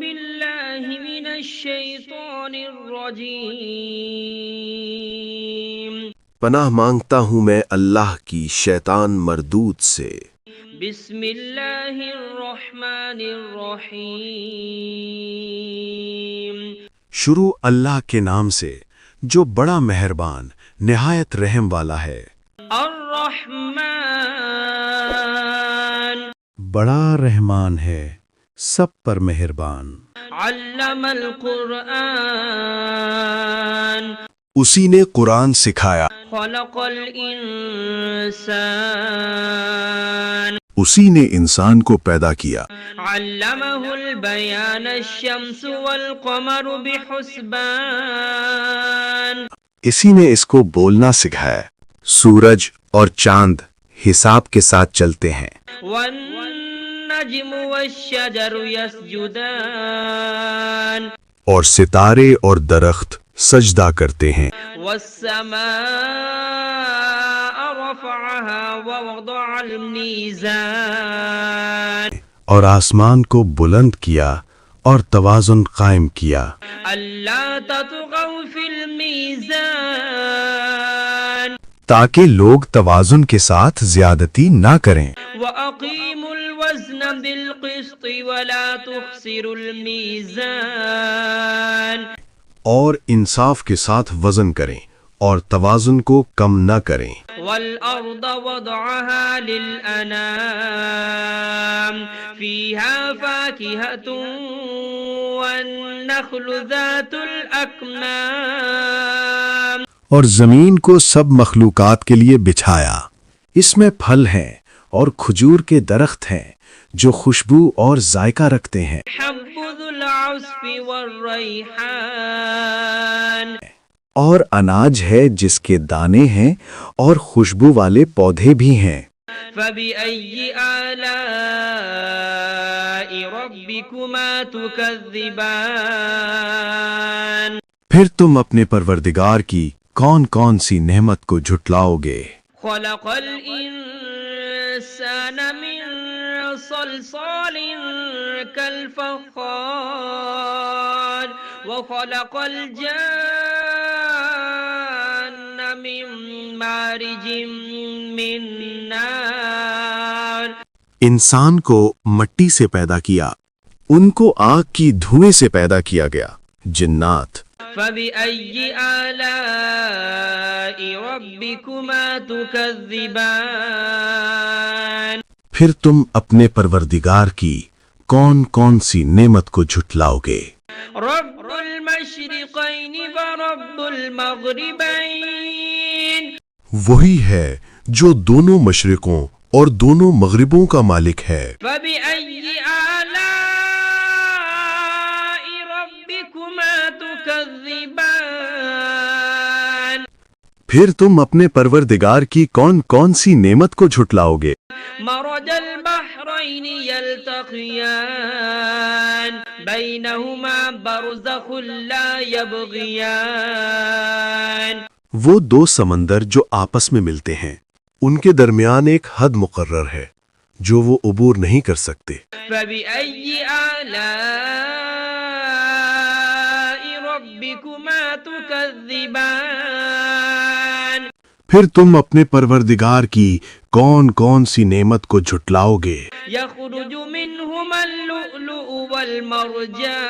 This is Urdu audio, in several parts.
بالله من الشيطان الرجيم پناہ مانگتا ہوں میں اللہ کی شیطان مردود سے۔ بسم اللہ الرحمن الرحیم شروع اللہ کے نام سے جو بڑا مہربان نہایت رحم والا ہے۔ الرحمن بڑا رحمان ہے، سب پر مہربان۔ علم القرآن اسی نے قرآن سکھایا، خلق الانسان اسی نے انسان کو پیدا کیا۔ علمہ البیان الشمس والقمر بحسبان اسی نے اس کو بولنا سکھایا، سورج اور چاند حساب کے ساتھ چلتے ہیں۔ والنجم والشجر يسجدان اور ستارے اور درخت سجدہ کرتے ہیں۔ والسماء رفعها ووضع الميزان اور آسمان کو بلند کیا اور توازن قائم کیا، ألا تطغوا في الميزان تاکہ لوگ توازن کے ساتھ زیادتی نہ کریں۔ وأقيموا الوزن بالقسط ولا تخسروا الميزان اور انصاف کے ساتھ وزن کریں اور توازن کو کم نہ کریں۔ والأرض وضعها للأنام فيها فاكهة والنخل ذات الأكمام اور زمین کو سب مخلوقات کے لیے بچھایا، اس میں پھل ہیں اور کھجور کے درخت ہیں جو خوشبو اور ذائقہ رکھتے ہیں۔ حب ذو العصف والريحان اور اناج ہے جس کے دانے ہیں اور خوشبو والے پودے بھی ہیں۔ فبأي آلاء ربكما تكذبان پھر تم اپنے پروردگار کی کون کون سی نعمت کو جھٹلاؤ گے؟ خلق الإنسان من صلصال كالفخار وخلق الجان من مارج من نار انسان کو مٹی سے پیدا کیا، ان کو آگ کی دھوئیں سے پیدا کیا گیا۔ جنات فبأي آلاء ربكما تكذبان پھر تم اپنے پروردگار کی کون کون سی نعمت کو جھٹلاؤ گے؟ رب المشرقين ورب المغربين وہی ہے جو دونوں مشرقوں اور دونوں مغربوں کا مالک ہے۔ فبأي آلاء ربكما تكذبان پھر تم اپنے پروردگار کی کون کون سی نعمت کو جھٹلاؤ گے؟ مرج البحرين يلتقيان بينهما برزخ لا يبغيان وہ دو سمندر جو آپس میں ملتے ہیں، ان کے درمیان ایک حد مقرر ہے جو وہ عبور نہیں کر سکتے۔ فبأي آلاء ربكما تكذبان پھر تم اپنے پروردگار کی کون کون سی نعمت کو جھٹلاؤ گے؟ يخرج منهما اللؤلؤ والمرجان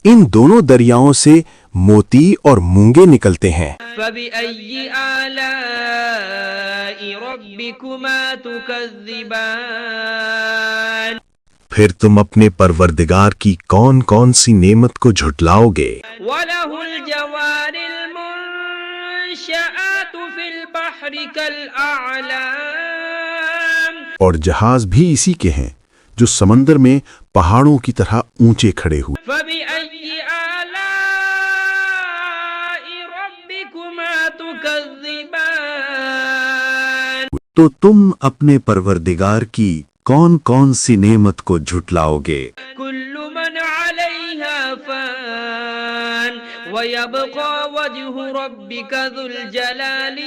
ان دونوں دریاؤں سے موتی اور مونگے نکلتے ہیں۔ فبأي آلاء ربكما تكذبان پھر تم اپنے پروردگار کی کون کون سی نعمت کو جھٹلاؤ گے؟ وله الجوار المنشآت في البحر كالأعلام اور جہاز بھی اسی کے ہیں جو سمندر میں پہاڑوں کی طرح اونچے کھڑے ہوئے۔ فبأي آلاء ربكما تكذبان تو تم اپنے پروردگار کی کون کون سی نعمت کو جھٹلاؤ گے؟ كل من عليها فان ويبقى وجه ربك ذو الجلال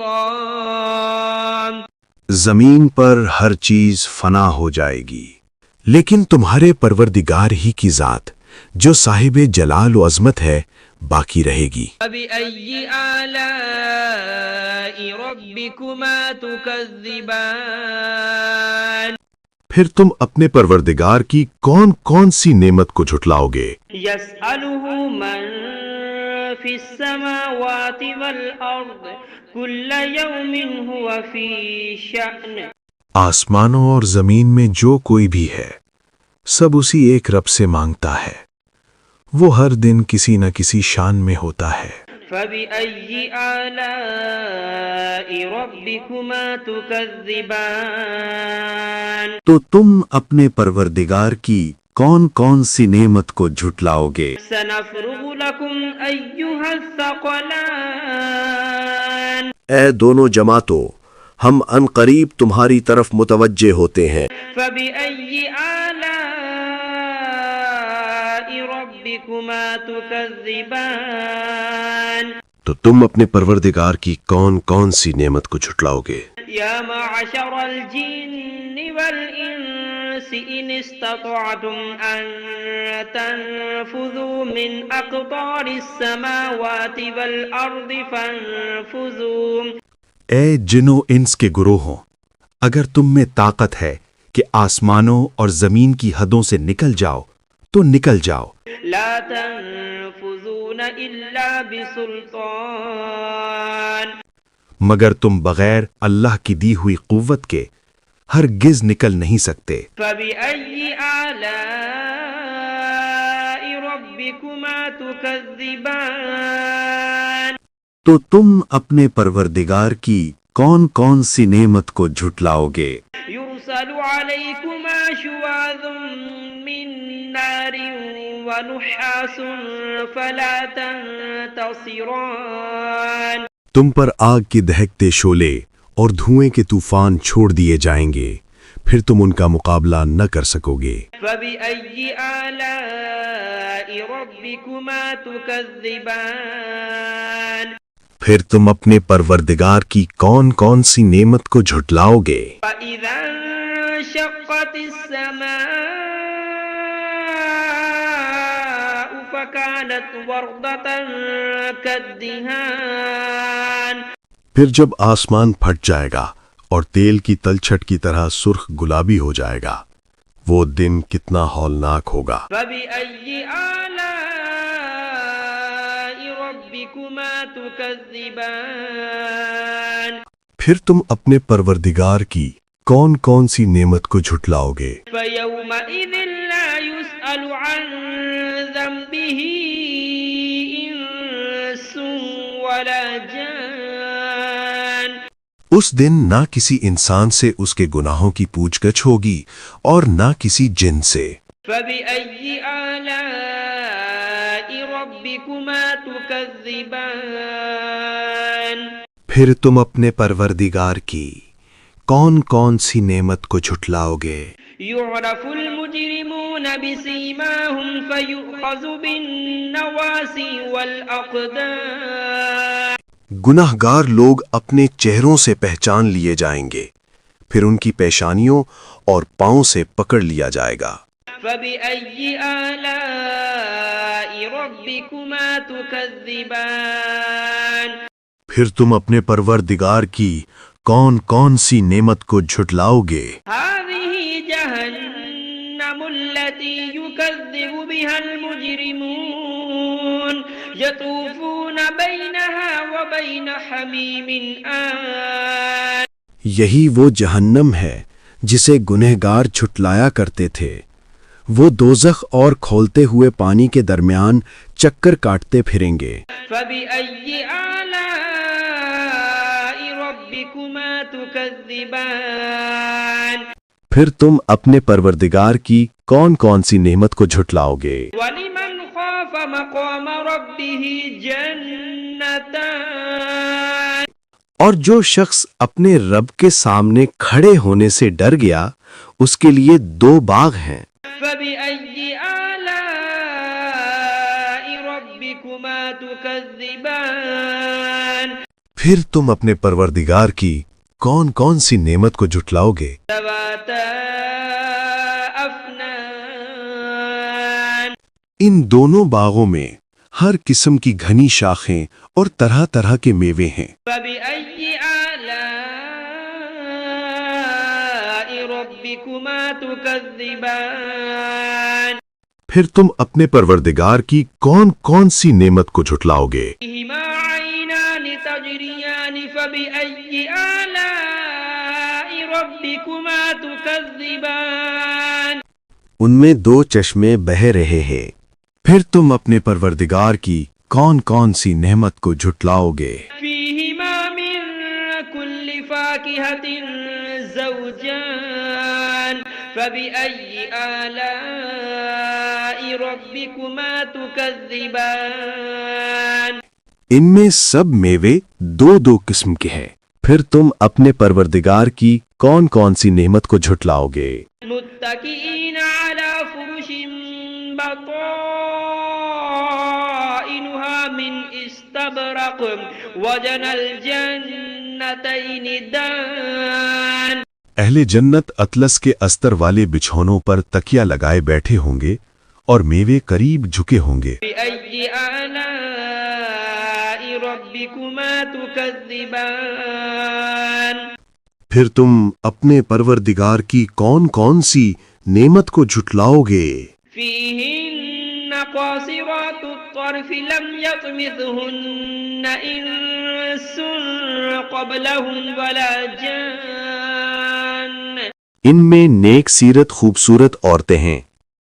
والإكرام زمین پر ہر چیز فنا ہو جائے گی، لیکن تمہارے پروردگار ہی کی ذات جو صاحب جلال و عظمت ہے باقی رہے گی۔ فبأي آلاء ربكما تكذبان پھر تم اپنے پروردگار کی کون کون سی نعمت کو جھٹلاؤ گے؟ يسأله من في السماوات والأرض كل يوم هو في شأن آسمانوں اور زمین میں جو کوئی بھی ہے سب اسی ایک رب سے مانگتا ہے، وہ ہر دن کسی نہ کسی شان میں ہوتا ہے۔ فبأي آلاء ربكما تكذبان تو تم اپنے پروردگار کی کون کون سی نعمت کو جھٹلاؤ گے؟ سنفرغ لكم أيها الثقلان اے دونوں جماعتوں، ہم ان قریب تمہاری طرف متوجہ ہوتے ہیں۔ فبأي آلاء ربكما تكذبان تو تم اپنے پروردگار کی کون کون سی نعمت کو جھٹلاؤ گے؟ يا معشر الجن والإنس إن استطعتم أن تنفذوا من أقطار السماوات والأرض فانفذوا اے جن و انس کے گروہوں، اگر تم میں طاقت ہے کہ آسمانوں اور زمین کی حدوں سے نکل جاؤ تو نکل جاؤ، لا تنفذون إلا بسلطان مگر تم بغیر اللہ کی دی ہوئی قوت کے ہرگز نکل نہیں سکتے۔ فبأي آلاء ربكما تكذبان تو تم اپنے پروردگار کی کون کون سی نعمت کو جھٹلاؤ گے؟ يرسل عليكما شواظ من نار ونحاس فلا تنتصران تم پر آگ کے دہکتے شعلے اور دھوئیں کے طوفان چھوڑ دیے جائیں گے، پھر تم ان کا مقابلہ نہ کر سکو گے۔ فبأي آلاء ربكما تكذبان پھر تم اپنے پروردگار کی کون کون سی نعمت کو جھٹلاؤ گے؟ فإذا انشقت السماء فكانت وردة كالدهان پھر جب آسمان پھٹ جائے گا اور تیل کی تلچھٹ کی طرح سرخ گلابی ہو جائے گا، وہ دن کتنا ہولناک ہوگا۔ فبأي آلاء ربكما تكذبان پھر تم اپنے پروردگار کی کون کون سی نعمت کو جھٹلاؤ گے؟ فيومئذ لا يسأل عن ذنبه إنس ولا جان اس دن نہ کسی انسان سے اس کے گناہوں کی پوچھ گچھ ہوگی اور نہ کسی جن سے۔ فبأي آلاء ربكما تكذبان پھر تم اپنے پروردگار کی کون کون سی نعمت کو جھٹلاؤ گے؟ يعرف المجرمون بسيماهم فيؤخذ بالنواصي والأقدام گناہ گار لوگ اپنے چہروں سے پہچان لیے جائیں گے، پھر ان کی پیشانیوں اور پاؤں سے پکڑ لیا جائے گا۔ فبأي آلاء ربكما تكذبان پھر تم اپنے پروردگار کی کون کون سی نعمت کو جھٹلاؤ گے؟ هذه جهنم التي يكذب بها المجرمون يطوفون بينها وبين حميم آن یہی وہ جہنم ہے جسے گنہگار جھٹلایا کرتے تھے، وہ دوزخ اور کھولتے ہوئے پانی کے درمیان چکر کاٹتے پھریں گے۔ فبأي آلاء ربكما تكذبان پھر تم اپنے پروردگار کی کون کون سی نعمت کو جھٹلاؤ گے؟ ولمن خاف مقام ربه جنتان اور جو شخص اپنے رب کے سامنے کھڑے ہونے سے ڈر گیا اس کے لیے 2 باغ ہیں۔ فبأي آلاء ربكما تكذبان پھر تم اپنے پروردگار کی کون کون سی نعمت کو جھٹلاؤ گے؟ ذواتا أفنان ان دونوں باغوں میں ہر قسم کی گھنی شاخیں اور طرح طرح کے میوے ہیں۔ فبأي آلاء ربكما تكذبان پھر تم اپنے پروردگار کی کون کون سی نعمت کو جھٹلاؤ گے؟ فيهما عينان تجريان فبأي آلاء ربكما تكذبان ان میں دو چشمے بہہ رہے ہیں، پھر تم اپنے پروردگار کی کون کون سی نعمت کو جھٹلاؤ گے؟ فيهما من كل فاكهة زوجان فبأي آلاء ربكما تكذبان ان میں سب میوے دو دو قسم کے ہیں، پھر تم اپنے پروردگار کی کون کون سی نعمت کو جھٹلاؤ گے؟ متكئين على فرش بطائنها من استبرق وجنى الجنتين دان اہل جنت اطلس کے استر والے بچھونوں پر تکیا لگائے بیٹھے ہوں گے اور میوے قریب جھکے ہوں گے۔ بأي آلاء ربكما تكذبان پھر تم اپنے پروردگار کی کون کون سی نعمت کو جھٹلاؤ گے؟ فيهن قاصرات الطرف لم يطمثهن إنس قبلهم ولا جان ان میں نیک سیرت خوبصورت عورتیں ہیں،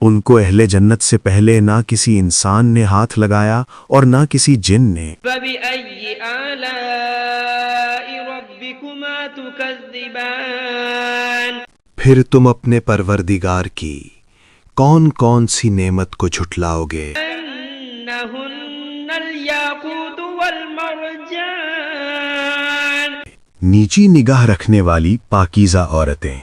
ان کو اہل جنت سے پہلے نہ کسی انسان نے ہاتھ لگایا اور نہ کسی جن نے۔ فبأي آلاء ربكما تكذبان پھر تم اپنے پروردگار کی کون کون سی نعمت کو جھٹلاؤ گے؟ أنهن الياقوت والمرجان نیچی نگاہ رکھنے والی پاکیزہ عورتیں،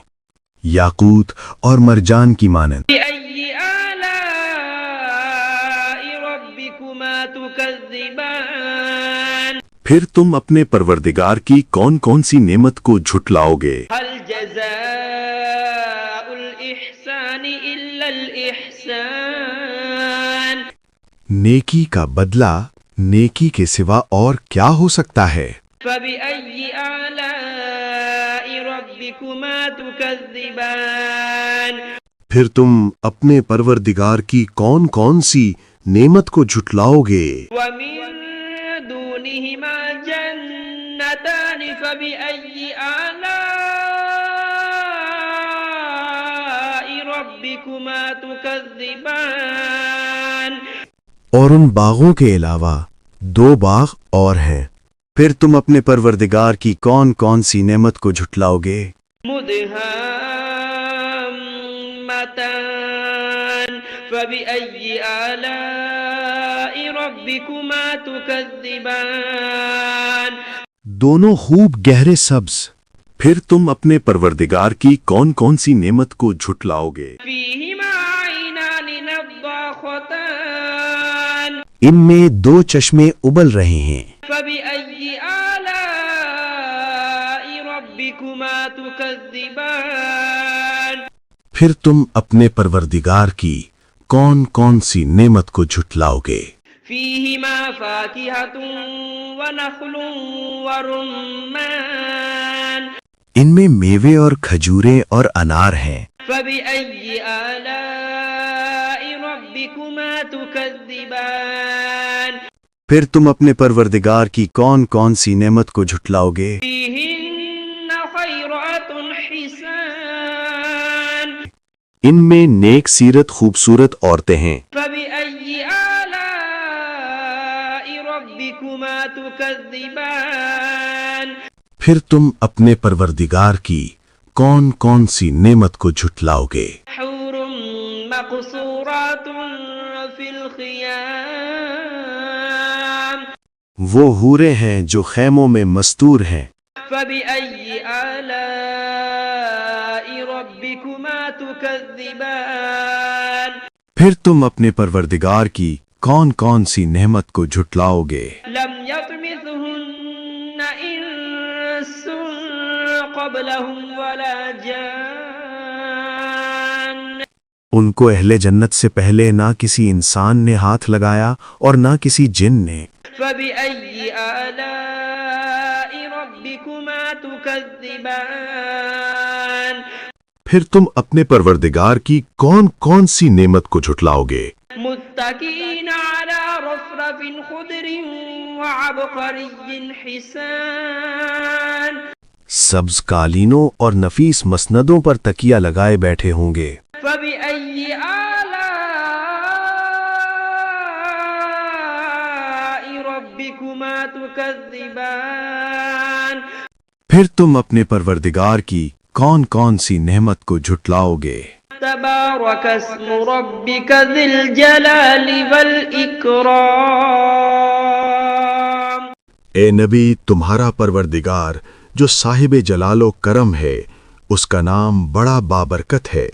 یاقوت اور مرجان کی مانند۔ بأي آلاء ربكما تكذبان پھر تم اپنے پروردگار کی کون کون سی نعمت کو جھٹلاؤ گے؟ هل جزاء الإحسان إلا الإحسان نیکی کا بدلہ نیکی کے سوا اور کیا ہو سکتا ہے؟ فبأي آلاء ربكما تكذبان پھر تم اپنے پروردگار کی کون کون سی نعمت کو جھٹلاؤ گے؟ ومن دونهما جنتان فبأي آلاء ربكما تكذبان اور ان باغوں کے علاوہ دو باغ اور ہیں، پھر تم اپنے پروردگار کی کون کون سی نعمت کو جھٹلاؤ گے؟ مدهامتان فبأي آلاء ربكما تكذبان دونوں خوب گہرے سبز، پھر تم اپنے پروردگار کی کون کون سی نعمت کو جھٹلاؤ گے؟ فيهما عينان نضاختان ان میں دو چشمے ابل رہے ہیں، فبأي آلاء ربكما تكذبان پھر تم اپنے پروردگار کی کون کون سی نعمت کو جھٹلاؤ گے؟ فيهما فاكهة ونخل ورمان ان میں میوے اور کھجوریں اور انار ہیں، فبأي آلاء ربكما تكذبان پھر تم اپنے پروردگار کی کون کون سی نعمت کو جھٹلاؤ گے؟ فيهن خيرات حسان ان میں نیک سیرت خوبصورت عورتیں ہیں، فبأي آلاء ربكما تكذبان پھر تم اپنے پروردگار کی کون کون سی نعمت کو جھٹلاؤ گے؟ حور مقصورات في الخيام وہ حوریں ہیں جو خیموں میں مستور ہیں، فبأي آلاء ربكما تكذبان پھر تم اپنے پروردگار کی کون کون سی نعمت کو جھٹلاؤ گے؟ لم يطمثهن إنس قبلهم ولا جان ان کو اہل جنت سے پہلے نہ کسی انسان نے ہاتھ لگایا اور نہ کسی جن نے۔ فبأي آلاء ربكما تكذبان پھر تم اپنے پروردگار کی کون کون سی نعمت کو جھٹلاؤ گے؟ متكئين على رفرف خضر وعبقري حسان سبز قالینوں اور نفیس مسندوں پر تکیہ لگائے بیٹھے ہوں گے۔ فبأي آلاء ربكما تكذبان پھر تم اپنے پروردگار کی کون کون سی نعمت کو جھٹلاؤ گے؟ تبارك اسم ربك ذي الجلال والإكرام اے نبی، تمہارا پروردگار جو صاحب جلال و کرم ہے، اس کا نام بڑا بابرکت ہے۔